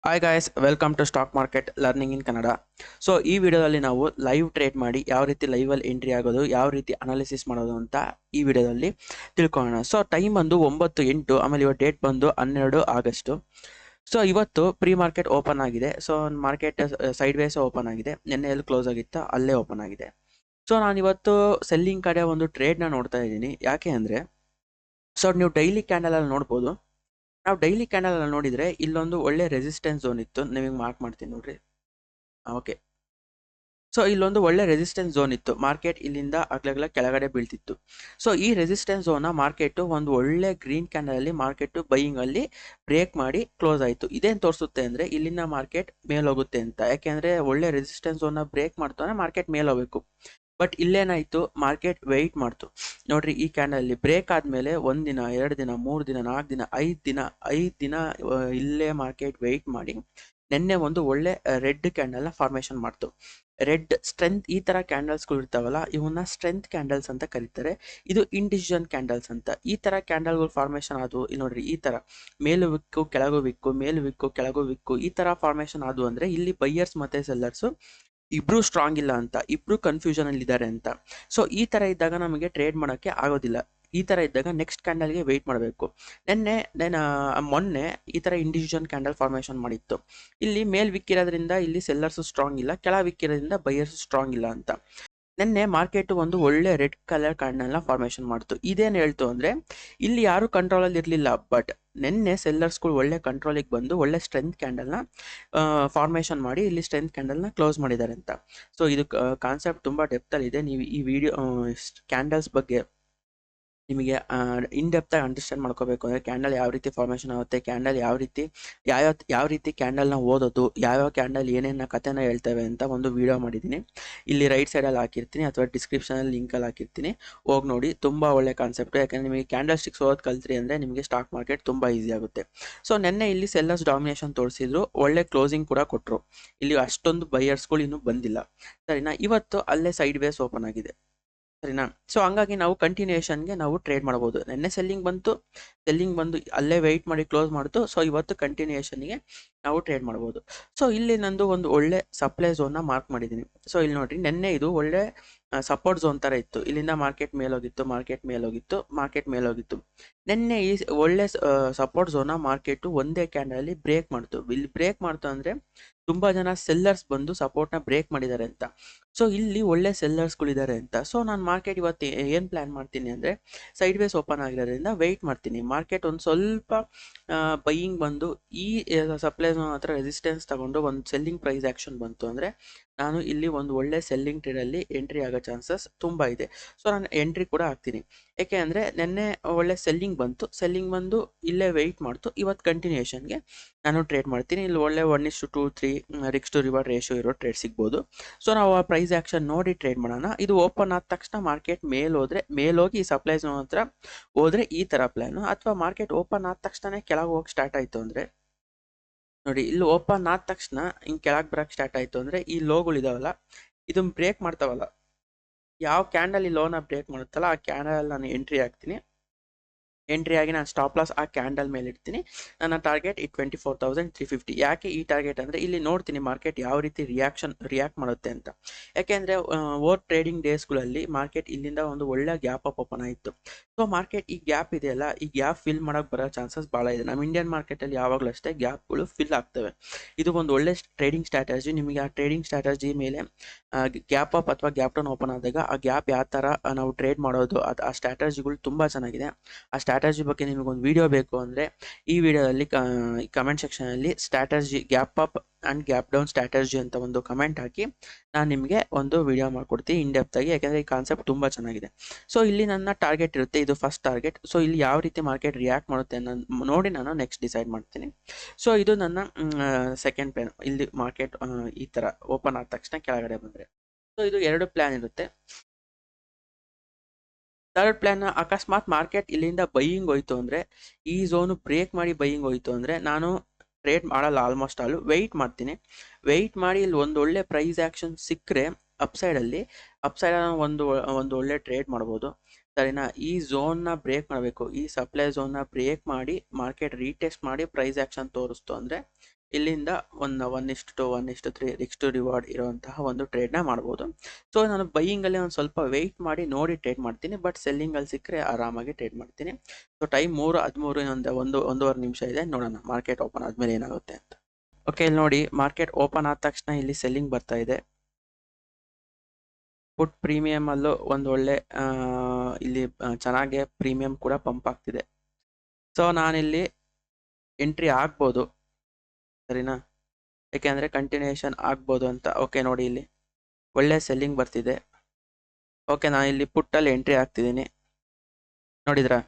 Hi guys, welcome to stock market learning in Kannada. So ಈ ವಿಡಿಯೋದಲ್ಲಿ ನಾವು ಲೈವ್ ಟ್ರೇಡ್ ಮಾಡಿ ಯಾವ ರೀತಿ ಲೈವಲ್ಲಿ ಎಂಟ್ರಿ ಆಗೋದು, ಯಾವ ರೀತಿ ಅನಾಲಿಸಿಸ್ ಮಾಡೋದು ಅಂತ ಈ ವಿಡಿಯೋದಲ್ಲಿ ತಿಳ್ಕೊಳ್ಳೋಣ. ಸೊ ಟೈಮ್ ಬಂದು 9/8, ಆಮೇಲೆ ಇವತ್ತು ಡೇಟ್ ಬಂದು 12 ಆಗಸ್ಟು. ಸೊ ಇವತ್ತು ಪ್ರೀ ಮಾರ್ಕೆಟ್ ಓಪನ್ ಆಗಿದೆ. So market sideways open ಆಗಿದೆ. ನಿನ್ನೆ ಎಲ್ಲಿ ಕ್ಲೋಸ್ ಆಗಿತ್ತು ಅಲ್ಲೇ ಓಪನ್ ಆಗಿದೆ. ಸೊ ನಾನು ಇವತ್ತು ಸೆಲ್ಲಿಂಗ್ ಕಡೆ ಒಂದು ಟ್ರೇಡ್ನ ನೋಡ್ತಾ ಇದ್ದೀನಿ. ಯಾಕೆ ಅಂದರೆ, ಸೊ ನೀವು ಡೈಲಿ ಕ್ಯಾಂಡಲಲ್ಲಿ ನೋಡ್ಬೋದು. ನಾವು ಡೈಲಿ ಕ್ಯಾಂಡಲ್ ನೋಡಿದ್ರೆ ಇಲ್ಲೊಂದು ಒಳ್ಳೆ ರೆಸಿಸ್ಟೆನ್ಸ್ ಝೋನ್ ಇತ್ತು. ನಿಮಗೆ ಮಾರ್ಕ್ ಮಾಡ್ತೀನಿ ನೋಡ್ರಿ. ಓಕೆ, ಸೊ ಇಲ್ಲೊಂದು ಒಳ್ಳೆ ರೆಸಿಸ್ಟೆನ್ಸ್ ಝೋನ್ ಇತ್ತು. ಮಾರ್ಕೆಟ್ ಇಲ್ಲಿಂದ ಅಗ್ಲಗ್ಲ ಕೆಳಗಡೆ ಬೀಳ್ತಿತ್ತು. ಸೊ ಈ ರೆಸಿಸ್ಟೆನ್ಸ್ ಝೋನ್ ಮಾರ್ಕೆಟ್ ಒಂದು ಒಳ್ಳೆ ಗ್ರೀನ್ ಕ್ಯಾಂಡಲ್ ಅಲ್ಲಿ ಮಾರ್ಕೆಟ್ ಬೈಯಿಂಗ್ ಅಲ್ಲಿ ಬ್ರೇಕ್ ಮಾಡಿ ಕ್ಲೋಸ್ ಆಯಿತು. ಇದೇನು ತೋರಿಸುತ್ತೆ ಅಂದ್ರೆ ಇಲ್ಲಿಂದ ಮಾರ್ಕೆಟ್ ಮೇಲೋಗುತ್ತೆ ಅಂತ. ಯಾಕೆಂದ್ರೆ ಒಳ್ಳೆ ರೆಸಿಸ್ಟೆನ್ಸ್ ಝೋನ್ ಬ್ರೇಕ್ ಮಾಡ್ತಾನೆ ಮಾರ್ಕೆಟ್ ಮೇಲೋಗ್ಬೇಕು. ಬಟ್ ಇಲ್ಲೇನಾಯ್ತು, ಮಾರ್ಕೆಟ್ ವೆಯ್ಟ್ ಮಾಡ್ತು. ನೋಡ್ರಿ, ಈ ಕ್ಯಾಂಡಲ್ ಅಲ್ಲಿ ಬ್ರೇಕ್ ಆದ್ಮೇಲೆ 1 ದಿನ, 2 ದಿನ, 3 ದಿನ, 4 ದಿನ, 5 ದಿನ ಇಲ್ಲೇ ಮಾರ್ಕೆಟ್ ವೆಯ್ಟ್ ಮಾಡಿ ನಿನ್ನೆ ಒಂದು ಒಳ್ಳೆ ರೆಡ್ ಕ್ಯಾಂಡಲ್ ನ ಫಾರ್ಮೇಶನ್ ಮಾಡ್ತು. ರೆಡ್ ಸ್ಟ್ರೆಂತ್, ಈ ತರ ಕ್ಯಾಂಡಲ್ಸ್ಗಳು ಇರ್ತಾವಲ್ಲ, ಇವನ್ನ ಸ್ಟ್ರೆಂತ್ ಕ್ಯಾಂಡಲ್ಸ್ ಅಂತ ಕರೀತಾರೆ. ಇದು ಇಂಡಿಸಿಷನ್ ಕ್ಯಾಂಡಲ್ಸ್ ಅಂತ. ಈ ತರ ಕ್ಯಾಂಡಲ್ಗಳು ಫಾರ್ಮೇಶನ್ ಆದವು. ಇಲ್ಲಿ ನೋಡ್ರಿ, ಈ ತರ ಮೇಲು ವಿಕ್ಕು ಕೆಳಗು ವಿಕ್ಕು, ಮೇಲು ವಿಕ್ಕು ಕೆಳಗು ವಿಕ್ಕು, ಈ ತರ ಫಾರ್ಮೇಶನ್ ಆದವು ಅಂದ್ರೆ ಇಲ್ಲಿ ಬೈಯರ್ಸ್ ಮತ್ತೆ ಸೆಲ್ಲರ್ಸ್ ಇಬ್ರು ಸ್ಟ್ರಾಂಗ್ ಇಲ್ಲ ಅಂತ, ಇಬ್ರು ಕನ್ಫ್ಯೂಷನ್ ಅಲ್ಲಿ ಇದ್ದಾರೆ ಅಂತ. ಸೊ ಈ ತರ ಇದ್ದಾಗ ನಮಗೆ ಟ್ರೇಡ್ ಮಾಡೋಕ್ಕೆ ಆಗೋದಿಲ್ಲ. ಈ ತರ ಇದ್ದಾಗ ನೆಕ್ಸ್ಟ್ ಕ್ಯಾಂಡಲ್ಗೆ ವೆಯ್ಟ್ ಮಾಡಬೇಕು. ಮೊನ್ನೆ ಈ ತರ ಇಂಡಿವಿಜುವಲ್ ಕ್ಯಾಂಡಲ್ ಫಾರ್ಮೇಶನ್ ಮಾಡಿತ್ತು. ಇಲ್ಲಿ ಮೇಲ್ ವಿಕ್ಕಿರೋದ್ರಿಂದ ಇಲ್ಲಿ ಸೆಲ್ಲರ್ಸ್ ಸ್ಟ್ರಾಂಗ್ ಇಲ್ಲ, ಕೆಳ ವಿಕ್ಕಿರೋದ್ರಿಂದ ಬೈಯರ್ಸ್ ಸ್ಟ್ರಾಂಗ್ ಇಲ್ಲ ಅಂತ. ನಿನ್ನೆ ಮಾರ್ಕೆಟ್ ಒಂದು ಒಳ್ಳೆ ರೆಡ್ ಕಲರ್ ಕ್ಯಾಂಡಲ್ನ ಫಾರ್ಮೇಶನ್ ಮಾಡ್ತು. ಇದೇನು ಹೇಳ್ತು ಅಂದ್ರೆ ಇಲ್ಲಿ ಯಾರು ಕಂಟ್ರೋಲ್ ಅಲ್ಲಿ ಇರಲಿಲ್ಲ, ಬಟ್ ನಿನ್ನೆ ಸೆಲ್ಲರ್ಸ್ಗಳು ಒಳ್ಳೆ ಕಂಟ್ರೋಲಿಗೆ ಬಂದು ಒಳ್ಳೆ ಸ್ಟ್ರೆಂತ್ ಕ್ಯಾಂಡಲ್ನ ಫಾರ್ಮೇಶನ್ ಮಾಡಿ ಇಲ್ಲಿ ಸ್ಟ್ರೆಂತ್ ಕ್ಯಾಂಡಲ್ನ ಕ್ಲೋಸ್ ಮಾಡಿದ್ದಾರೆ ಅಂತ. ಸೊ ಇದು ಕಾನ್ಸೆಪ್ಟ್ ತುಂಬಾ ಡೆಪ್ತ್ ಅಲ್ಲಿ ಇದೆ. ನೀವು ಈ ವಿಡಿಯೋ ಕ್ಯಾಂಡಲ್ಸ್ ಬಗ್ಗೆ ನಿಮಗೆ ಇನ್ ಡೆಪ್ತ್ ಆಗಿ ಅಂಡರ್ಸ್ಟ್ಯಾಂಡ್ ಮಾಡ್ಕೋಬೇಕು ಅಂದರೆ ಕ್ಯಾಂಡಲ್ ಯಾವ ರೀತಿ ಫಾರ್ಮೇಷನ್ ಆಗುತ್ತೆ, ಕ್ಯಾಂಡಲ್ ಯಾವ ರೀತಿ ಕ್ಯಾಂಡಲ್ನ ಓದೋದು, ಯಾವ್ಯಾವ ಕ್ಯಾಂಡಲ್ ಏನೇನ ಕಥೆನ ಹೇಳ್ತೇವೆ ಅಂತ ಒಂದು ವಿಡಿಯೋ ಮಾಡಿದ್ದೀನಿ. ಇಲ್ಲಿ ರೈಟ್ ಸೈಡಲ್ಲಿ ಹಾಕಿರ್ತೀನಿ ಅಥವಾ ಡಿಸ್ಕ್ರಿಪ್ಷನಲ್ಲಿ ಲಿಂಕಲ್ಲಿ ಹಾಕಿರ್ತೀನಿ, ಹೋಗಿ ನೋಡಿ. ತುಂಬ ಒಳ್ಳೆ ಕಾನ್ಸೆಪ್ಟ್. ಯಾಕಂದರೆ ನಿಮಗೆ ಕ್ಯಾಂಡಲ್ ಸ್ಟಿಕ್ಸ್ ಓದೋದು ಕಲ್ತ್ರಿ ಅಂದರೆ ನಿಮಗೆ ಸ್ಟಾಕ್ ಮಾರ್ಕೆಟ್ ತುಂಬ ಈಸಿ ಆಗುತ್ತೆ. ಸೊ ನಿನ್ನೆ ಇಲ್ಲಿ ಸೆಲ್ಲರ್ಸ್ ಡಾಮಿನೇಷನ್ ತೋರಿಸಿದ್ರು, ಒಳ್ಳೆ ಕ್ಲೋಸಿಂಗ್ ಕೂಡ ಕೊಟ್ಟರು. ಇಲ್ಲಿ ಅಷ್ಟೊಂದು ಬೈಯರ್ಸ್ಗಳು ಇನ್ನೂ ಬಂದಿಲ್ಲ, ಸರಿನಾ. ಇವತ್ತು ಅಲ್ಲೇ ಸೈಡ್ ವೇಸ್ ಓಪನ್ ಆಗಿದೆ, ಸರಿನಾ. ಸೊ ಹಂಗಾಗಿ ನಾವು ಕಂಟಿನ್ಯೂಷನ್ಗೆ ನಾವು ಟ್ರೇಡ್ ಮಾಡ್ಬೋದು. ನಿನ್ನೆ ಸೆಲ್ಲಿಂಗ್ ಬಂದು ಅಲ್ಲೇ ವೆಯ್ಟ್ ಮಾಡಿ ಕ್ಲೋಸ್ ಮಾಡ್ತು. ಸೊ ಇವತ್ತು ಕಂಟಿನ್ಯೂಷನ್ಗೆ ನಾವು ಟ್ರೇಡ್ ಮಾಡ್ಬೋದು. ಸೊ ಇಲ್ಲಿ ನಂದು ಒಂದು ಒಳ್ಳೆ ಸಪ್ಲೈ ಝೋನ್ನ ಮಾರ್ಕ್ ಮಾಡಿದ್ದೀನಿ. ಸೊ ಇಲ್ಲಿ ನೋಡ್ರಿ, ನಿನ್ನೆ ಇದು ಒಳ್ಳೆ ಸಪೋರ್ಟ್ ಝೋನ್ ಥರ ಇತ್ತು. ಇಲ್ಲಿಂದ ಮಾರ್ಕೆಟ್ ಮೇಲೋಗಿತ್ತು. ನಿನ್ನೆ ಈ ಒಳ್ಳೆ ಸಪೋರ್ಟ್ ಝೋನ್ನ ಮಾರ್ಕೆಟ್ ಒಂದೇ ಕ್ಯಾಂಡಲ್ ಬ್ರೇಕ್ ಮಾಡ್ತು. ಇಲ್ಲಿ ಬ್ರೇಕ್ ಮಾಡ್ತು ಅಂದರೆ ತುಂಬ ಜನ ಸೆಲ್ಲರ್ಸ್ ಬಂದು ಸಪೋರ್ಟ್ನ ಬ್ರೇಕ್ ಮಾಡಿದ್ದಾರೆ ಅಂತ. ಸೊ ಇಲ್ಲಿ ಒಳ್ಳೆ ಸೆಲ್ಲರ್ಸ್ಗಳಿದ್ದಾರೆ ಅಂತ. ಸೊ ನಾನು ಮಾರ್ಕೆಟ್ ಇವತ್ತು ಏನು ಪ್ಲ್ಯಾನ್ ಮಾಡ್ತೀನಿ ಅಂದರೆ, ಸೈಡ್ ವೇಸ್ ಓಪನ್ ಆಗಿರೋದ್ರಿಂದ ವೆಯ್ಟ್ ಮಾಡ್ತೀನಿ. ಮಾರ್ಕೆಟ್ ಒಂದು ಸ್ವಲ್ಪ ಬೈಯಿಂಗ್ ಬಂದು ಈ ಸಪ್ಲೈ ಝೋನ್ ಹತ್ರ ರೆಸಿಸ್ಟೆನ್ಸ್ ತಗೊಂಡು ಒಂದು ಸೆಲ್ಲಿಂಗ್ ಪ್ರೈಸ್ ಆ್ಯಕ್ಷನ್ ಬಂತು ಅಂದರೆ ನಾನು ಇಲ್ಲಿ ಒಂದು ಒಳ್ಳೆ ಸೆಲ್ಲಿಂಗ್ ಟ್ರೇಡಲ್ಲಿ ಎಂಟ್ರಿ ಆಗೋ ಚಾನ್ಸಸ್ ತುಂಬ ಇದೆ. ಸೊ ನಾನು ಎಂಟ್ರಿ ಕೂಡ ಆಗ್ತೀನಿ. ಏಕೆ ಅಂದರೆ ನಿನ್ನೆ ಒಳ್ಳೆ ಸೆಲ್ಲಿಂಗ್ ಬಂದು ಇಲ್ಲೇ ವೆಯ್ಟ್ ಮಾಡ್ತು. ಇವತ್ತು ಕಂಟಿನ್ಯೂಷನ್ಗೆ ನಾನು ಟ್ರೇಡ್ ಮಾಡ್ತೀನಿ. ಇಲ್ಲಿ ಒಳ್ಳೆ 1:2, 3 ರಿಸ್ಕ್ ಟು ರಿವಾರ್ಡ್ ರೇಷಿಯೋ ಇರೋ ಟ್ರೇಡ್ ಸಿಗ್ಬೋದು. ಸೊ ನಾವು ಆ ಪ್ರೈಸ್ ಆ್ಯಕ್ಷನ್ ನೋಡಿ ಟ್ರೇಡ್ ಮಾಡೋಣ. ಇದು ಓಪನ್ ಆದ ತಕ್ಷಣ ಮಾರ್ಕೆಟ್ ಮೇಲೋಗಿ ಈ ಸಪ್ಲೈ ಝೋನ್ ಹತ್ರ ಹೋದ್ರೆ ಈ ಥರ ಪ್ಲ್ಯಾನು, ಅಥವಾ ಮಾರ್ಕೆಟ್ ಓಪನ್ ಆದ ತಕ್ಷಣ ಕೆಳಗೆ ಹೋಗಿ ಸ್ಟಾರ್ಟ್ ಆಯಿತು ಅಂದರೆ ನೋಡಿ, ಇಲ್ಲಿ ಓಪನ್ ಆದ ತಕ್ಷಣ ಹಿಂಗೆ ಕೆಳಗೆ ಬರೋಕ್ಕೆ ಸ್ಟಾರ್ಟ್ ಆಯಿತು ಅಂದರೆ ಈ ಲೋಗಳು ಇದಾವಲ್ಲ, ಇದನ್ನು ಬ್ರೇಕ್ ಮಾಡ್ತಾವಲ್ಲ, ಯಾವ ಕ್ಯಾಂಡಲ್ ಈ ಲೋನ ಬ್ರೇಕ್ ಮಾಡುತ್ತಲ್ಲ ಆ ಕ್ಯಾಂಡಲ್ ನಾನು ಎಂಟ್ರಿ ಆಗ್ತೀನಿ. ಎಂಟ್ರಿ ಆಗಿ ನಾನು ಸ್ಟಾಪ್ ಲಾಸ್ ಆ ಕ್ಯಾಂಡಲ್ ಮೇಲೆ ಇಡ್ತೀನಿ. ನನ್ನ ಟಾರ್ಗೆಟ್ 24,350. ಯಾಕೆ ಈ ಟಾರ್ಗೆಟ್ ಅಂದರೆ ಇಲ್ಲಿ ನೋಡ್ತೀನಿ ಮಾರ್ಕೆಟ್ ಯಾವ ರೀತಿ ರಿಯಾಕ್ಟ್ ಮಾಡುತ್ತೆ ಅಂತ. ಯಾಕೆಂದರೆ ಟ್ರೇಡಿಂಗ್ ಡೇಸ್ಗಳಲ್ಲಿ ಮಾರ್ಕೆಟ್ ಇಲ್ಲಿಂದ ಒಂದು ಒಳ್ಳೆ ಗ್ಯಾಪ್ ಅಪ್ ಓಪನ್ ಆಯಿತು. ಸೊ ಮಾರ್ಕೆಟ್ ಈ ಗ್ಯಾಪ್ ಇದೆಯಲ್ಲ, ಈ ಗ್ಯಾಪ್ ಫಿಲ್ ಮಾಡೋಕ್ಕೆ ಬರೋ ಚಾನ್ಸಸ್ ಭಾಳ ಇದೆ. ನಮ್ಮ ಇಂಡಿಯನ್ ಮಾರ್ಕೆಟಲ್ಲಿ ಯಾವಾಗಲೂ ಅಷ್ಟೇ ಗ್ಯಾಪ್ಗಳು ಫಿಲ್ ಆಗ್ತವೆ. ಇದು ಒಂದು ಒಳ್ಳೆ ಟ್ರೇಡಿಂಗ್ ಸ್ಟ್ರಾಟಜಿ. ನಿಮಗೆ ಆ ಟ್ರೇಡಿಂಗ್ ಸ್ಟ್ರಾಟಜಿ ಮೇಲೆ ಗ್ಯಾಪ್ ಅಪ್ ಅಥವಾ ಗ್ಯಾಪ್ ಡೌನ್ ಓಪನ್ ಆದಾಗ ಆ ಗ್ಯಾಪ್ ಯಾವ ಥರ ನಾವು ಟ್ರೇಡ್ ಮಾಡೋದು, ಆ ಸ್ಟ್ರಾಟಜಿಗಳು ತುಂಬ ಚೆನ್ನಾಗಿದೆ. ಆ ಸ್ಟ್ರಾಟಜಿ ಬಗ್ಗೆ ನಿಮಗೊಂದು ವಿಡಿಯೋ ಬೇಕು ಅಂದರೆ ಈ ವಿಡಿಯೋದಲ್ಲಿ ಕಮೆಂಟ್ ಸೆಕ್ಷನಲ್ಲಿ strategy gap up and gap down strategy ಅಂತ ಒಂದು ಕಮೆಂಟ್ ಹಾಕಿ ನಾನು ನಿಮಗೆ ಒಂದು ವಿಡಿಯೋ ಮಾಡಿಕೊಡ್ತೀನಿ ಇನ್ ಡೆಪ್ತ್ ಆಗಿ. ಯಾಕೆಂದರೆ ಈ ಕಾನ್ಸೆಪ್ಟ್ ತುಂಬ ಚೆನ್ನಾಗಿದೆ. ಸೊ ಇಲ್ಲಿ ನನ್ನ ಟಾರ್ಗೆಟ್ ಇರುತ್ತೆ, ಇದು ಫಸ್ಟ್ ಟಾರ್ಗೆಟ್. ಸೊ ಇಲ್ಲಿ ಯಾವ ರೀತಿ ಮಾರ್ಕೆಟ್ ರಿಯಾಕ್ಟ್ ಮಾಡುತ್ತೆ ನೋಡಿ ನಾನು ನೆಕ್ಸ್ಟ್ ಡಿಸೈಡ್ ಮಾಡ್ತೀನಿ. ಸೊ ಇದು ನನ್ನ ಸೆಕೆಂಡ್ ಪ್ಲಾನ್. ಇಲ್ಲಿ ಮಾರ್ಕೆಟ್ ಈ ಥರ ಓಪನ್ ಆದ ತಕ್ಷಣ ಕೆಳಗಡೆ ಬಂದರೆ, ಸೊ ಇದು 2 ಪ್ಲ್ಯಾನ್ ಇರುತ್ತೆ. ಥರ್ಡ್ ಪ್ಲ್ಯಾನ್, ಅಕಸ್ಮಾತ್ ಮಾರ್ಕೆಟ್ ಇಲ್ಲಿಂದ ಬೈಯಿಂಗ್ ಹೋಯ್ತು ಅಂದರೆ, ಈ ಝೋನು ಬ್ರೇಕ್ ಮಾಡಿ ಬೈಯಿಂಗ್ ಹೋಯ್ತು ಅಂದರೆ ನಾನು ಟ್ರೇಡ್ ಮಾಡಲ್ಲ. ಆಲ್ಮೋಸ್ಟ್ ಆಲ್ ವೆಯ್ಟ್ ಮಾಡ್ತೀನಿ. ವೆಯ್ಟ್ ಮಾಡಿ ಇಲ್ಲಿ ಒಂದು ಒಳ್ಳೆ ಪ್ರೈಸ್ ಆ್ಯಕ್ಷನ್ ಸಿಕ್ಕರೆ ಅಪ್ಸೈಡ್ ಒಂದು ಒಳ್ಳೆ ಟ್ರೇಡ್ ಮಾಡ್ಬೋದು, ಸರಿನಾ. ಈ ಝೋನ್ನ ಬ್ರೇಕ್ ಮಾಡಬೇಕು. ಈ ಸಪ್ಲೈ ಝೋನ್ನ ಬ್ರೇಕ್ ಮಾಡಿ ಮಾರ್ಕೆಟ್ ರೀಟೆಸ್ಟ್ ಮಾಡಿ ಪ್ರೈಸ್ ಆ್ಯಕ್ಷನ್ ತೋರಿಸ್ತು ಅಂದರೆ ಇಲ್ಲಿಂದ 1:2 1:3 ರಿಸ್ಕ್ ಟು ರಿವಾರ್ಡ್ ಇರುವಂತಹ ಒಂದು ಟ್ರೇಡ್ನ ಮಾಡ್ಬೋದು. ಸೊ ನಾನು ಬೈಯಿಂಗಲ್ಲಿ ಒಂದು ಸ್ವಲ್ಪ ವೆಯ್ಟ್ ಮಾಡಿ ನೋಡಿ ಟ್ರೇಡ್ ಮಾಡ್ತೀನಿ, ಬಟ್ ಸೆಲ್ಲಿಂಗಲ್ಲಿ ಸಿಕ್ಕರೆ ಆರಾಮಾಗಿ ಟ್ರೇಡ್ ಮಾಡ್ತೀನಿ. ಸೊ ಟೈಮ್ 3:13 ಒಂದೂವರೆ ನಿಮಿಷ ಇದೆ. ನೋಡೋಣ ಮಾರ್ಕೆಟ್ ಓಪನ್ ಆದಮೇಲೆ ಏನಾಗುತ್ತೆ ಅಂತ. ಓಕೆ, ಇಲ್ಲಿ ನೋಡಿ ಮಾರ್ಕೆಟ್ ಓಪನ್ ಆದ ತಕ್ಷಣ ಇಲ್ಲಿ ಸೆಲ್ಲಿಂಗ್ ಬರ್ತಾ ಇದೆ. ಪುಟ್ ಪ್ರೀಮಿಯಂ ಅಲ್ಲೂ ಒಂದು ಒಳ್ಳೆ ಇಲ್ಲಿ ಚೆನ್ನಾಗೆ ಪ್ರೀಮಿಯಂ ಕೂಡ ಪಂಪ್ ಆಗ್ತಿದೆ. ಸೊ ನಾನಿಲ್ಲಿ ಎಂಟ್ರಿ ಆಗ್ಬೋದು, ಸರಿನಾ? ಯಾಕೆಂದ್ರೆ ಕಂಟಿನ್ಯೂಷನ್ ಆಗ್ಬೋದು ಅಂತ. ಓಕೆ ನೋಡಿ, ಇಲ್ಲಿ ಒಳ್ಳೆ ಸೆಲ್ಲಿಂಗ್ ಬರ್ತಿದೆ. ಓಕೆ, ನಾನು ಇಲ್ಲಿ ಪುಟ್ಟಲ್ಲಿ ಎಂಟ್ರಿ ಆಗ್ತಿದ್ದೀನಿ. ನೋಡಿದ್ರ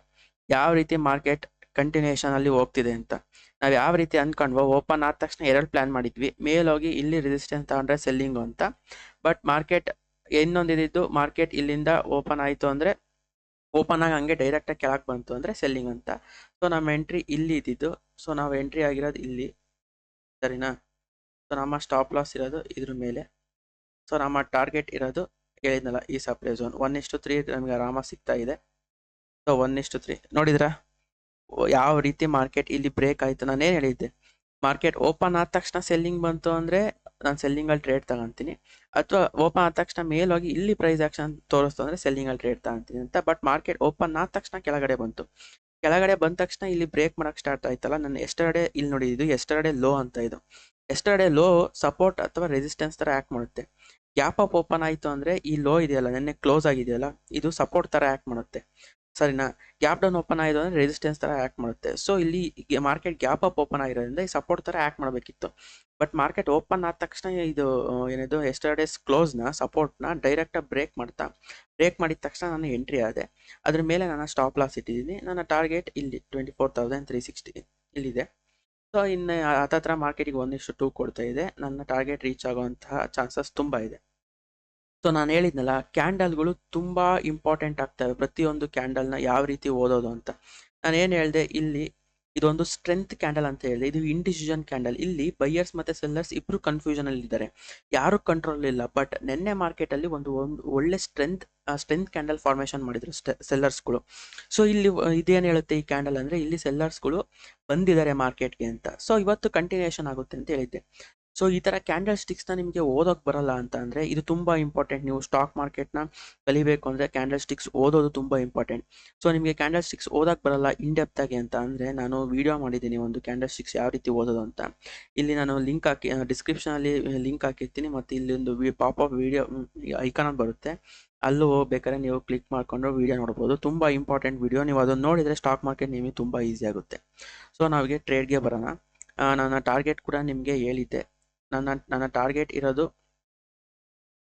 ಯಾವ ರೀತಿ ಮಾರ್ಕೆಟ್ ಕಂಟಿನ್ಯೂಷನ್ ಅಲ್ಲಿ ಹೋಗ್ತಿದೆ ಅಂತ. ನಾವು ಯಾವ ರೀತಿ ಅನ್ಕೊಂಡ್ವೋ, ಓಪನ್ ಆದ ತಕ್ಷಣ 2 ಪ್ಲಾನ್ ಮಾಡಿದ್ವಿ. ಮೇಲೋಗಿ ಇಲ್ಲಿ ರೆಸಿಸ್ಟೆನ್ಸ್ ತಗೊಂಡ್ರೆ ಸೆಲ್ಲಿಂಗು ಅಂತ. ಬಟ್ ಮಾರ್ಕೆಟ್ ಇನ್ನೊಂದಿದ್ದು, ಮಾರ್ಕೆಟ್ ಇಲ್ಲಿಂದ ಓಪನ್ ಆಯಿತು ಅಂದರೆ, ಓಪನ್ ಆಗಿ ಹಂಗೆ ಡೈರೆಕ್ಟಾಗಿ ಕೆಳಗೆ ಬಂತು ಅಂದರೆ ಸೆಲ್ಲಿಂಗ್ ಅಂತ. ಸೊ ನಮ್ಮ ಎಂಟ್ರಿ ಇಲ್ಲಿ ಇದ್ದಿದ್ದು. ಸೊ ನಾವು ಎಂಟ್ರಿ ಆಗಿರೋದು ಇಲ್ಲಿ, ಸರಿನಾ? ಸೊ ನಮ್ಮ ಸ್ಟಾಪ್ ಲಾಸ್ ಇರೋದು ಇದ್ರ ಮೇಲೆ. ಸೊ ನಮ್ಮ ಟಾರ್ಗೆಟ್ ಇರೋದು ಹೇಳಿದ್ನಲ್ಲ, ಈ ಸಪ್ಲೈ ಝೋನ್ 1:3 ನಮಗೆ ಆರಾಮಾಗಿ ಸಿಗ್ತಾ ಇದೆ. ಸೊ 1:3 ನೋಡಿದ್ರಾ ಯಾವ ರೀತಿ ಮಾರ್ಕೆಟ್ ಇಲ್ಲಿ ಬ್ರೇಕ್ ಆಯಿತು. ನಾನೇನು ಹೇಳಿದ್ದೆ, ಮಾರ್ಕೆಟ್ ಓಪನ್ ಆದ ತಕ್ಷಣ ಸೆಲ್ಲಿಂಗ್ ಬಂತು ಅಂದರೆ ನಾನು ಸೆಲ್ಲಿಂಗಲ್ಲಿ ಟ್ರೇಡ್ ತಗೊಂತೀನಿ, ಅಥವಾ ಓಪನ್ ಆದ ತಕ್ಷಣ ಮೇಲೋಗಿ ಇಲ್ಲಿ ಪ್ರೈಸ್ ಆಕ್ಷನ್ ತೋರಿಸ್ತು ಅಂದರೆ ಸೆಲ್ಲಿಂಗಲ್ಲಿ ಟ್ರೇಡ್ ತಗೊಂತೀನಿ ಅಂತ. ಬಟ್ ಮಾರ್ಕೆಟ್ ಓಪನ್ ಆದ ತಕ್ಷಣ ಕೆಳಗಡೆ ಬಂತು. ಕೆಳಗಡೆ ಬಂದ ತಕ್ಷಣ ಇಲ್ಲಿ ಬ್ರೇಕ್ ಮಾಡಕ್ಕೆ ಸ್ಟಾರ್ಟ್ ಆಯ್ತಲ್ಲ. ನಾನು ಎಸ್ಟರ್ಡೇ ಇಲ್ಲಿ ನೋಡಿ, ಇದು ಎಸ್ಟರ್ಡೇ ಲೋ ಅಂತ. ಇದು ಎಸ್ಟರ್ಡೇ ಲೋ ಸಪೋರ್ಟ್ ಅಥವಾ ರೆಸಿಸ್ಟೆನ್ಸ್ ಥರ ಆ್ಯಕ್ಟ್ ಮಾಡುತ್ತೆ. ಗ್ಯಾಪ್ ಅಪ್ ಓಪನ್ ಆಯಿತು ಅಂದರೆ ಈ ಲೋ ಇದೆಯಲ್ಲ, ನೆನ್ನೆ ಕ್ಲೋಸ್ ಆಗಿದೆಯಲ್ಲ, ಇದು ಸಪೋರ್ಟ್ ಥರ ಆ್ಯಕ್ಟ್ ಮಾಡುತ್ತೆ, ಸರಿನಾ? ಗ್ಯಾಪ್ ಡೌನ್ ಓಪನ್ ಆಯಿತು ಅಂದರೆ ರೆಸಿಸ್ಟೆನ್ಸ್ ಥರ ಆ್ಯಕ್ಟ್ ಮಾಡುತ್ತೆ. ಸೊ ಇಲ್ಲಿ ಮಾರ್ಕೆಟ್ ಗ್ಯಾಪ್ ಅಪ್ ಓಪನ್ ಆಗಿರೋದ್ರಿಂದ ಈ ಸಪೋರ್ಟ್ ಥರ ಆ್ಯಕ್ಟ್ ಮಾಡಬೇಕಿತ್ತು. ಬಟ್ ಮಾರ್ಕೆಟ್ ಓಪನ್ ಆದ ತಕ್ಷಣ ಇದು ಏನಿದು ಎಸ್ಟರ್ಡೇಸ್ ಕ್ಲೋಸ್ನ ಸಪೋರ್ಟ್ನ ಡೈರೆಕ್ಟಾಗಿ ಬ್ರೇಕ್ ಮಾಡಿದ ತಕ್ಷಣ ನಾನು ಎಂಟ್ರಿ ಆದೆ. ಅದ್ರ ಮೇಲೆ ನಾನು ಸ್ಟಾಪ್ ಲಾಸ್ ಇಟ್ಟಿದ್ದೀನಿ. ನನ್ನ ಟಾರ್ಗೆಟ್ ಇಲ್ಲಿ 24,360 ಇಲ್ಲಿದೆ. ಸೊ ಇನ್ನು ಹತ್ತತ್ರ ಮಾರ್ಕೆಟಿಗೆ 1:2 ಕೊಡ್ತಾ ಇದೆ. ನನ್ನ ಟಾರ್ಗೆಟ್ ರೀಚ್ ಆಗುವಂತಹ ಚಾನ್ಸಸ್ ತುಂಬ ಇದೆ. ಸೊ ನಾನು ಹೇಳಿದ್ನಲ್ಲ, ಕ್ಯಾಂಡಲ್ಗಳು ತುಂಬ ಇಂಪಾರ್ಟೆಂಟ್ ಆಗ್ತವೆ. ಪ್ರತಿಯೊಂದು ಕ್ಯಾಂಡಲ್ನ ಯಾವ ರೀತಿ ಓದೋದು ಅಂತ ನಾನು ಏನು ಹೇಳಿದೆ. ಇಲ್ಲಿ ಇದೊಂದು ಸ್ಟ್ರೆಂತ್ ಕ್ಯಾಂಡಲ್ ಅಂತ ಹೇಳಿದೆ. ಇದು ಇಂಡಿಸಿಷನ್ ಕ್ಯಾಂಡಲ್. ಇಲ್ಲಿ ಬೈಯರ್ಸ್ ಮತ್ತು ಸೆಲ್ಲರ್ಸ್ ಇಬ್ಬರು ಕನ್ಫ್ಯೂಷನಲ್ಲಿ ಇದ್ದಾರೆ, ಯಾರು ಕಂಟ್ರೋಲ್ ಇಲ್ಲ. ಬಟ್ ನಿನ್ನೆ ಮಾರ್ಕೆಟಲ್ಲಿ ಒಂದು ಒಳ್ಳೆ ಸ್ಟ್ರೆಂತ್ ಕ್ಯಾಂಡಲ್ ಫಾರ್ಮೇಷನ್ ಮಾಡಿದ್ರು ಸೆಲ್ಲರ್ಸ್ಗಳು. ಸೊ ಇಲ್ಲಿ ಇದೇನು ಹೇಳುತ್ತೆ ಈ ಕ್ಯಾಂಡಲ್ ಅಂದರೆ, ಇಲ್ಲಿ ಸೆಲ್ಲರ್ಸ್ಗಳು ಬಂದಿದ್ದಾರೆ ಮಾರ್ಕೆಟ್ಗೆ ಅಂತ. ಸೊ ಇವತ್ತು ಕಂಟಿನ್ಯೂಷನ್ ಆಗುತ್ತೆ ಅಂತ ಹೇಳಿದ್ದೆ. ಸೊ ಈ ಥರ ಕ್ಯಾಂಡಲ್ ಸ್ಟಿಕ್ಸ್ನ ನಿಮಗೆ ಓದೋಕೆ ಬರಲ್ಲ ಅಂತ ಅಂದರೆ ಇದು ತುಂಬ ಇಂಪಾರ್ಟೆಂಟ್. ನೀವು ಸ್ಟಾಕ್ ಮಾರ್ಕೆಟ್ನ ಕಲಿಬೇಕು ಅಂದರೆ ಕ್ಯಾಂಡಲ್ ಸ್ಟಿಕ್ಸ್ ಓದೋದು ತುಂಬ ಇಂಪಾರ್ಟೆಂಟ್. ಸೊ ನಿಮಗೆ ಕ್ಯಾಂಡಲ್ ಸ್ಟಿಕ್ಸ್ ಓದೋಕೆ ಬರಲ್ಲ ಇಂಡೆಪ್ತಾಗಿ ಅಂತ ಅಂದರೆ, ನಾನು ವಿಡಿಯೋ ಮಾಡಿದ್ದೀನಿ ಒಂದು ಕ್ಯಾಂಡಲ್ ಸ್ಟಿಕ್ಸ್ ಯಾವ ರೀತಿ ಓದೋದು ಅಂತ. ಇಲ್ಲಿ ನಾನು ಲಿಂಕ್ ಹಾಕಿ ಡಿಸ್ಕ್ರಿಪ್ಷನಲ್ಲಿ ಲಿಂಕ್ ಹಾಕಿರ್ತೀನಿ, ಮತ್ತು ಇಲ್ಲಿ ಒಂದು ಪಾಪಪ್ ವಿಡಿಯೋ ಐಕಾನ್ ಬರುತ್ತೆ, ಅಲ್ಲೂ ಬೇಕಾದ್ರೆ ನೀವು ಕ್ಲಿಕ್ ಮಾಡಿಕೊಂಡು ವಿಡಿಯೋ ನೋಡ್ಬೋದು. ತುಂಬ ಇಂಪಾರ್ಟೆಂಟ್ ವಿಡಿಯೋ. ನೀವು ಅದನ್ನು ನೋಡಿದರೆ ಸ್ಟಾಕ್ ಮಾರ್ಕೆಟ್ ನಿಮಗೆ ತುಂಬ ಈಸಿ ಆಗುತ್ತೆ. ಸೊ ನಾವಿಗೆ ಟ್ರೇಡ್ಗೆ ಬರೋಣ. ನನ್ನ ಟಾರ್ಗೆಟ್ ಕೂಡ ನಿಮಗೆ ಹೇಳಿದ್ದೆ. ನನ್ನ ಟಾರ್ಗೆಟ್ ಇರೋದು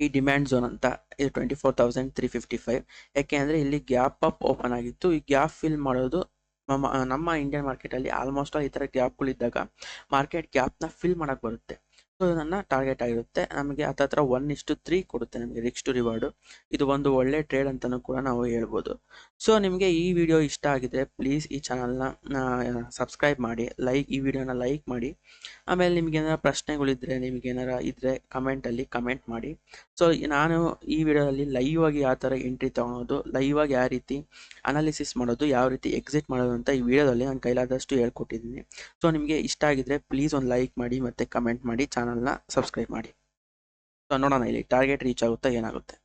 ಈ ಡಿಮ್ಯಾಂಡ್ ಝೋನ್ ಅಂತ. ಇದು 24,355. ಯಾಕೆ ಅಂದರೆ ಇಲ್ಲಿ ಗ್ಯಾಪ್ ಅಪ್ ಓಪನ್ ಆಗಿತ್ತು. ಈ ಗ್ಯಾಪ್ ಫಿಲ್ ಮಾಡೋದು ನಮ್ಮ ಇಂಡಿಯನ್ ಮಾರ್ಕೆಟಲ್ಲಿ ಆಲ್ಮೋಸ್ಟ್ ಈ ಥರ ಗ್ಯಾಪ್ಗಳಿದ್ದಾಗ ಮಾರ್ಕೆಟ್ ಗ್ಯಾಪ್ನ ಫಿಲ್ ಮಾಡೋಕ್ಕೆ ಬರುತ್ತೆ. ಸೊ ನನ್ನ ಟಾರ್ಗೆಟ್ ಆಗಿರುತ್ತೆ. ನಮಗೆ ಹತ್ತತ್ರ 1:3 ಕೊಡುತ್ತೆ ನಮಗೆ ರಿಸ್ಕ್ ಟು ರಿವಾರ್ಡು. ಇದು ಒಂದು ಒಳ್ಳೆ ಟ್ರೇಡ್ ಅಂತಲೂ ಕೂಡ ನಾವು ಹೇಳ್ಬೋದು. ಸೊ ನಿಮಗೆ ಈ ವಿಡಿಯೋ ಇಷ್ಟ ಆಗಿದ್ರೆ ಪ್ಲೀಸ್ ಈ ಚಾನಲ್ನ ಸಬ್ಸ್ಕ್ರೈಬ್ ಮಾಡಿ, ಈ ವಿಡಿಯೋನ ಲೈಕ್ ಮಾಡಿ. ಆಮೇಲೆ ನಿಮಗೇನಾರ ಪ್ರಶ್ನೆಗಳಿದ್ದರೆ, ನಿಮಗೇನಾರ ಇದ್ದರೆ ಕಮೆಂಟಲ್ಲಿ ಕಮೆಂಟ್ ಮಾಡಿ. ಸೊ ನಾನು ಈ ವಿಡಿಯೋದಲ್ಲಿ ಲೈವ್ ಆಗಿ ಯಾವ ಥರ ಎಂಟ್ರಿ ತೊಗೊಳೋದು, ಲೈವ್ ಆಗಿ ಯಾವ ರೀತಿ ಅನಾಲಿಸಿಸ್ ಮಾಡೋದು, ಯಾವ ರೀತಿ ಎಕ್ಸಿಟ್ ಮಾಡೋದು ಅಂತ ಈ ವಿಡಿಯೋದಲ್ಲಿ ನಾನು ಕೈಲಾದಷ್ಟು ಹೇಳ್ಕೊಟ್ಟಿದ್ದೀನಿ. ಸೊ ನಿಮಗೆ ಇಷ್ಟ ಆಗಿದ್ರೆ ಪ್ಲೀಸ್ ಒಂದು ಲೈಕ್ ಮಾಡಿ ಮತ್ತು ಕಮೆಂಟ್ ಮಾಡಿ, ಚಾನಲ್ನ ಸಬ್ಸ್ಕ್ರೈಬ್ ಮಾಡಿ. ಸೊ ನೋಡೋಣ ಇಲ್ಲಿ ಟಾರ್ಗೆಟ್ ರೀಚ್ ಆಗುತ್ತಾ ಏನಾಗುತ್ತೆ.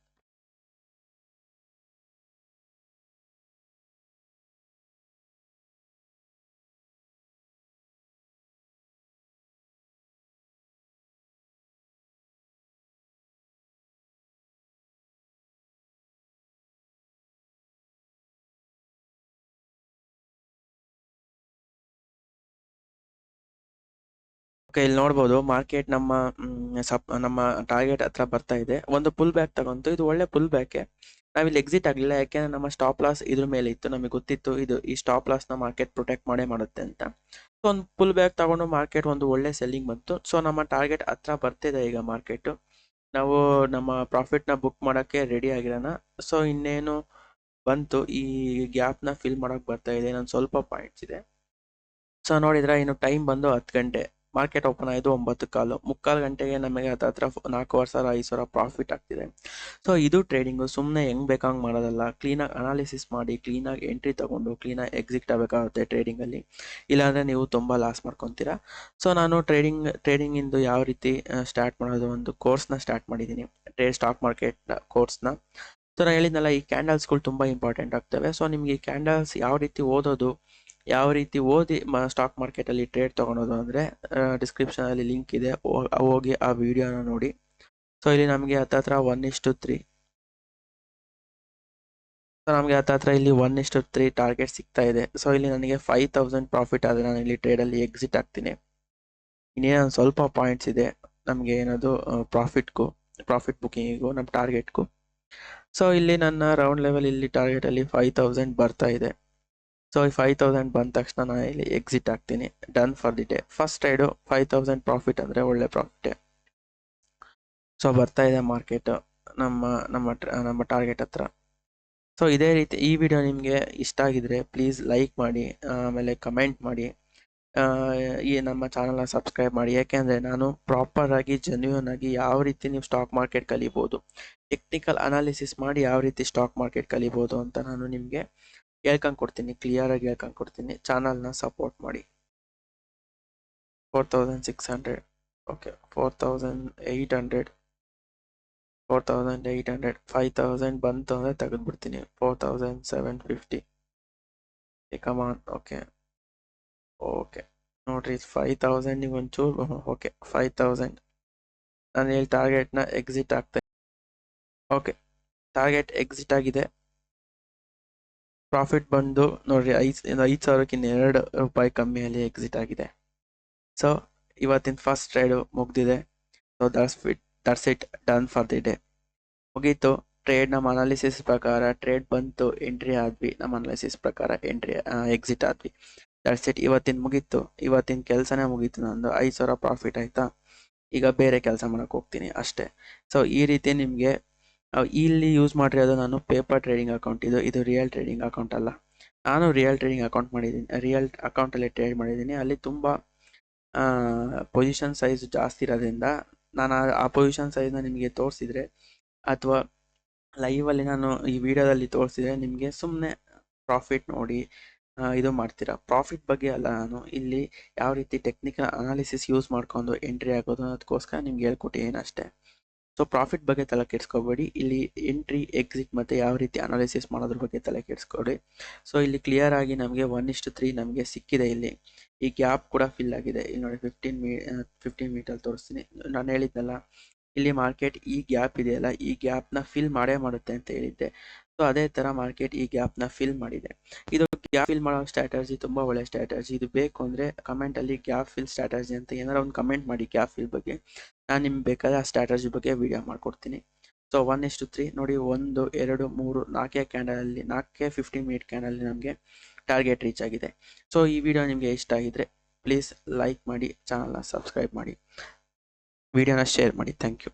ಓಕೆ, ಇಲ್ಲಿ ನೋಡ್ಬೋದು ಮಾರ್ಕೆಟ್ ನಮ್ಮ ಟಾರ್ಗೆಟ್ ಹತ್ರ ಬರ್ತಾ ಇದೆ. ಒಂದು ಪುಲ್ ಬ್ಯಾಕ್ ತಗೊಂತು. ಇದು ಒಳ್ಳೆ ಪುಲ್ ಬ್ಯಾಕೆ. ನಾವಿಲ್ಲಿ ಎಕ್ಸಿಟ್ ಆಗಲಿಲ್ಲ, ಯಾಕೆಂದರೆ ನಮ್ಮ ಸ್ಟಾಪ್ ಲಾಸ್ ಇದ್ರ ಮೇಲೆ ಇತ್ತು. ನಮಗೆ ಗೊತ್ತಿತ್ತು ಈ ಸ್ಟಾಪ್ ಲಾಸ್ನ ಮಾರ್ಕೆಟ್ ಪ್ರೊಟೆಕ್ಟ್ ಮಾಡುತ್ತೆ ಅಂತ. ಸೊ ಒಂದು ಪುಲ್ ಬ್ಯಾಕ್ ತಗೊಂಡು ಮಾರ್ಕೆಟ್ ಒಂದು ಒಳ್ಳೆ ಸೆಲ್ಲಿಂಗ್ ಬಂತು. ಸೊ ನಮ್ಮ ಟಾರ್ಗೆಟ್ ಹತ್ರ ಬರ್ತಿದೆ ಈಗ ಮಾರ್ಕೆಟು. ನಾವು ನಮ್ಮ ಪ್ರಾಫಿಟ್ನ ಬುಕ್ ಮಾಡೋಕ್ಕೆ ರೆಡಿ ಆಗಿರೋಣ. ಸೊ ಇನ್ನೇನು ಬಂತು, ಈ ಗ್ಯಾಪ್ನ ಫಿಲ್ ಮಾಡೋಕ್ಕೆ ಬರ್ತಾ ಇದೆ. ನಾನು ಸ್ವಲ್ಪ ಪಾಯಿಂಟ್ಸ್ ಇದೆ. ಸೊ ನೋಡಿದ್ರೆ ಇನ್ನು ಟೈಮ್ ಬಂದು 10 ಗಂಟೆ. ಮಾರ್ಕೆಟ್ ಓಪನ್ ಆಯಿತು 9:15, ಮುಕ್ಕಾಲು ಗಂಟೆಗೆ ನಮಗೆ ಹತ್ರ 4,500 5,000 ಪ್ರಾಫಿಟ್ ಆಗ್ತಿದೆ. ಸೊ ಇದು ಟ್ರೇಡಿಂಗು. ಸುಮ್ಮನೆ ಹೆಂಗೆ ಬೇಕಂಗೆ ಮಾಡೋದಲ್ಲ. ಕ್ಲೀನಾಗಿ ಅನಾಲಿಸಿಸ್ ಮಾಡಿ, ಕ್ಲೀನಾಗಿ ಎಂಟ್ರಿ ತೊಗೊಂಡು ಕ್ಲೀನಾಗಿ ಎಕ್ಸಿಟ್ ಆಗಬೇಕಾಗುತ್ತೆ ಟ್ರೇಡಿಂಗಲ್ಲಿ. ಇಲ್ಲಾಂದರೆ ನೀವು ತುಂಬ ಲಾಸ್ ಮಾಡ್ಕೊತೀರಾ. ಸೊ ನಾನು ಟ್ರೇಡಿಂಗಿಂದು ಯಾವ ರೀತಿ ಸ್ಟಾರ್ಟ್ ಮಾಡೋದು ಒಂದು ಕೋರ್ಸ್ನ ಸ್ಟಾರ್ಟ್ ಮಾಡಿದ್ದೀನಿ, ಸ್ಟಾಕ್ ಮಾರ್ಕೆಟ್ ಕೋರ್ಸ್ನ. ಸೊ ನಾನು ಹೇಳಿದ್ನಲ್ಲ, ಈ ಕ್ಯಾಂಡಲ್ಸ್ಗಳು ತುಂಬ ಇಂಪಾರ್ಟೆಂಟ್ ಆಗ್ತವೆ. ಸೊ ನಿಮಗೆ ಈ ಕ್ಯಾಂಡಲ್ಸ್ ಯಾವ ರೀತಿ ಓದೋದು, ಯಾವ ರೀತಿ ಓದಿ ಸ್ಟಾಕ್ ಮಾರ್ಕೆಟಲ್ಲಿ ಟ್ರೇಡ್ ತೊಗೊಳೋದು ಅಂದರೆ ಡಿಸ್ಕ್ರಿಪ್ಷನಲ್ಲಿ ಲಿಂಕ್ ಇದೆ, ಹೋಗಿ ಆ ವಿಡಿಯೋನ ನೋಡಿ. ಸೊ ಇಲ್ಲಿ ನಮಗೆ ಹತ್ತತ್ರ 1:3. ಸೊ ನಮಗೆ ಹತ್ತತ್ರ ಇಲ್ಲಿ 1:3 ಟಾರ್ಗೆಟ್ ಸಿಗ್ತಾ ಇದೆ. ಸೊ ಇಲ್ಲಿ ನನಗೆ 5,000 ಪ್ರಾಫಿಟ್ ಆದರೆ ನಾನು ಇಲ್ಲಿ ಟ್ರೇಡಲ್ಲಿ ಎಕ್ಸಿಟ್ ಆಗ್ತೀನಿ. ಇನ್ನೇನು ಸ್ವಲ್ಪ ಪಾಯಿಂಟ್ಸ್ ಇದೆ ನಮಗೆ ಏನದು ಪ್ರಾಫಿಟ್ ಬುಕ್ಕಿಂಗಿಗೂ ನಮ್ಮ ಟಾರ್ಗೆಟ್ಗೂ. ಸೊ ಇಲ್ಲಿ ನನ್ನ ರೌಂಡ್ ಲೆವೆಲ್ ಇಲ್ಲಿ ಟಾರ್ಗೆಟಲ್ಲಿ 5,000 ಬರ್ತಾ ಇದೆ. ಸೊ ಈ 5,000 ಬಂದ ತಕ್ಷಣ ನಾನು ಇಲ್ಲಿ ಎಕ್ಸಿಟ್ ಆಗ್ತೀನಿ. Done for the day. First trade 5,000 profit ಅಂದರೆ ಒಳ್ಳೆ ಪ್ರಾಫಿಟೇ. ಸೊ ಬರ್ತಾ ಇದೆ ಮಾರ್ಕೆಟ್ ನಮ್ಮ ಟಾರ್ಗೆಟ್ ಹತ್ರ. ಸೊ ಇದೇ ರೀತಿ ಈ ವಿಡಿಯೋ ನಿಮಗೆ ಇಷ್ಟ ಆಗಿದ್ರೆ ಪ್ಲೀಸ್ ಲೈಕ್ ಮಾಡಿ, ಆಮೇಲೆ ಕಮೆಂಟ್ ಮಾಡಿ, ಈ ನಮ್ಮ ಚಾನಲ್ನ ಸಬ್ಸ್ಕ್ರೈಬ್ ಮಾಡಿ. ಯಾಕೆಂದರೆ ನಾನು ಪ್ರಾಪರಾಗಿ ಜೆನ್ಯೂನ್ ಆಗಿ ಯಾವ ರೀತಿ ನೀವು ಸ್ಟಾಕ್ ಮಾರ್ಕೆಟ್ ಕಲಿಬೋದು, ಟೆಕ್ನಿಕಲ್ ಅನಾಲಿಸಿಸ್ ಮಾಡಿ ಯಾವ ರೀತಿ ಸ್ಟಾಕ್ ಮಾರ್ಕೆಟ್ ಕಲಿಬೋದು ಅಂತ ನಾನು ನಿಮಗೆ ಹೇಳ್ಕೊಂಡ್ಕೊಡ್ತೀನಿ, ಕ್ಲಿಯರಾಗಿ ಹೇಳ್ಕೊಂಡ್ಕೊಡ್ತೀನಿ. ಚಾನಲ್ನ ಸಪೋರ್ಟ್ ಮಾಡಿ. 4,600, ಓಕೆ, 4,800, 5,000 ಬಂತು ಅಂದರೆ ತೆಗೆದುಬಿಡ್ತೀನಿ. 4,750, ಕಮಾನ್. ಓಕೆ ನೋಡ್ರಿ, 5,000 ನೀವು ಒಂಚೂರು, ಓಕೆ 5,000 ನಾನು ಇಲ್ಲಿ ಟಾರ್ಗೆಟ್ನ ಎಕ್ಸಿಟ್ ಆಗ್ತಾ. ಓಕೆ, ಟಾರ್ಗೆಟ್ ಎಕ್ಸಿಟ್ ಆಗಿದೆ. ಪ್ರಾಫಿಟ್ ಬಂದು ನೋಡ್ರಿ 5,000ಕ್ಕಿಂತ 2 ರೂಪಾಯಿ ಕಮ್ಮಿಯಲ್ಲಿ ಎಕ್ಸಿಟ್ ಆಗಿದೆ. ಸೊ ಇವತ್ತಿನ ಫಸ್ಟ್ ಟ್ರೇಡು ಮುಗ್ದಿದೆ. So that's it, done for the day. ಮುಗೀತು ಟ್ರೇಡ್. ನಮ್ಮ ಅನಾಲಿಸಿಸ್ ಪ್ರಕಾರ ಟ್ರೇಡ್ ಬಂತು, ಎಂಟ್ರಿ ಆದ್ವಿ. ನಮ್ಮ ಅನಾಲಿಸಿಸ್ ಪ್ರಕಾರ ಎಕ್ಸಿಟ್ ಆದ್ವಿ. That's it. ಇವತ್ತಿನ ಮುಗೀತು. ಇವತ್ತಿನ ಕೆಲಸನೇ ಮುಗೀತು ನಂದು. 5,000 ಪ್ರಾಫಿಟ್ ಆಯ್ತಾ. ಈಗ ಬೇರೆ ಕೆಲಸ ಮಾಡಕ್ಕೆ ಹೋಗ್ತೀನಿ ಅಷ್ಟೇ. ಸೊ ಈ ರೀತಿ ನಿಮಗೆ ಇಲ್ಲಿ ಯೂಸ್ ಮಾಡಿರೋದು ನಾನು ಪೇಪರ್ ಟ್ರೇಡಿಂಗ್ ಅಕೌಂಟ್. ಇದು ರಿಯಲ್ ಟ್ರೇಡಿಂಗ್ ಅಕೌಂಟ್ ಅಲ್ಲ. ನಾನು ರಿಯಲ್ ಟ್ರೇಡಿಂಗ್ ಅಕೌಂಟ್ ಮಾಡಿದ್ದೀನಿ, ರಿಯಲ್ ಅಕೌಂಟಲ್ಲಿ ಟ್ರೇಡ್ ಮಾಡಿದ್ದೀನಿ. ಅಲ್ಲಿ ತುಂಬ ಪೊಸಿಷನ್ ಸೈಜ್ ಜಾಸ್ತಿ ಇರೋದ್ರಿಂದ ನಾನು ಆ ಪೊಸಿಷನ್ ಸೈಜ್ನ ನಿಮಗೆ ತೋರಿಸಿದ್ರೆ ಅಥವಾ ಲೈವಲ್ಲಿ ನಾನು ಈ ವಿಡಿಯೋದಲ್ಲಿ ತೋರಿಸಿದ್ರೆ ನಿಮಗೆ ಸುಮ್ಮನೆ ಪ್ರಾಫಿಟ್ ನೋಡಿ ಇದು ಮಾಡ್ತೀರಾ. ಪ್ರಾಫಿಟ್ ಬಗ್ಗೆ ಅಲ್ಲ, ನಾನು ಇಲ್ಲಿ ಯಾವ ರೀತಿ ಟೆಕ್ನಿಕಲ್ ಅನಾಲಿಸಿಸ್ ಯೂಸ್ ಮಾಡ್ಕೊಂಡು ಎಂಟ್ರಿ ಆಗೋದು ಅನ್ನೋದಕ್ಕೋಸ್ಕರ ನಿಮ್ಗೆ ಹೇಳ್ಕೊಟ್ಟಿದ್ದೀನಿ ಅಷ್ಟೇ. ಸೊ ಪ್ರಾಫಿಟ್ ಬಗ್ಗೆ ತಲೆ ಕೆಡಿಸ್ಕೋಬೇಡಿ. ಇಲ್ಲಿ ಎಂಟ್ರಿ, ಎಕ್ಸಿಟ್ ಮತ್ತು ಯಾವ ರೀತಿ ಅನಾಲಿಸಿಸ್ ಮಾಡೋದ್ರ ಬಗ್ಗೆ ತಲೆ ಕೆಡಿಸ್ಕೊಡಿ. ಸೊ ಇಲ್ಲಿ ಕ್ಲಿಯರ್ ಆಗಿ ನಮಗೆ 1:3 ನಮಗೆ ಸಿಕ್ಕಿದೆ. ಇಲ್ಲಿ ಈ ಗ್ಯಾಪ್ ಕೂಡ ಫಿಲ್ ಆಗಿದೆ. ಇಲ್ಲಿ ನೋಡಿ 15 ಮೀಟರ್ ತೋರಿಸ್ತೀನಿ. ನಾನು ಹೇಳಿದ್ನಲ್ಲ, ಇಲ್ಲಿ ಮಾರ್ಕೆಟ್ ಈ ಗ್ಯಾಪ್ ಇದೆಯಲ್ಲ, ಈ ಗ್ಯಾಪ್ನ ಫಿಲ್ ಮಾಡೇ ಮಾಡುತ್ತೆ ಅಂತ ಹೇಳಿದ್ದೆ. ಸೊ ಅದೇ ಥರ ಮಾರ್ಕೆಟ್ ಈ ಗ್ಯಾಪ್ನ ಫಿಲ್ ಮಾಡಿದೆ. ಇದು ಗ್ಯಾಪ್ ಫಿಲ್ ಮಾಡೋ ಸ್ಟ್ರಾಟಜಿ ತುಂಬ ಒಳ್ಳೆ ಸ್ಟ್ರಾಟಜಿ. ಇದು ಬೇಕು ಅಂದರೆ ಕಮೆಂಟಲ್ಲಿ ಗ್ಯಾಪ್ ಫಿಲ್ ಸ್ಟ್ರಾಟಜಿ ಅಂತ ಏನಾರ ಒಂದು ಕಮೆಂಟ್ ಮಾಡಿ ಗ್ಯಾಪ್ ಫಿಲ್ ಬಗ್ಗೆ. ನಾನು ನಿಮ್ಗೆ ಬೇಕಾದ್ರೆ ಆ ಸ್ಟ್ರಾಟಜಿ ಬಗ್ಗೆ ವಿಡಿಯೋ ಮಾಡಿಕೊಡ್ತೀನಿ. ಸೊ 1:3 ನೋಡಿ, 1 2 3 4 ಕ್ಯಾಂಡಲಲ್ಲಿ 4 15 ಮಿನಿಟ್ ಕ್ಯಾಂಡಲಲ್ಲಿ ನಮಗೆ ಟಾರ್ಗೆಟ್ ರೀಚ್ ಆಗಿದೆ. ಸೊ ಈ ವಿಡಿಯೋ ನಿಮಗೆ ಇಷ್ಟ ಆಗಿದ್ರೆ ಪ್ಲೀಸ್ ಲೈಕ್ ಮಾಡಿ, ಚಾನಲ್ನ ಸಬ್ಸ್ಕ್ರೈಬ್ ಮಾಡಿ, ವಿಡಿಯೋನ ಶೇರ್ ಮಾಡಿ. Thank you.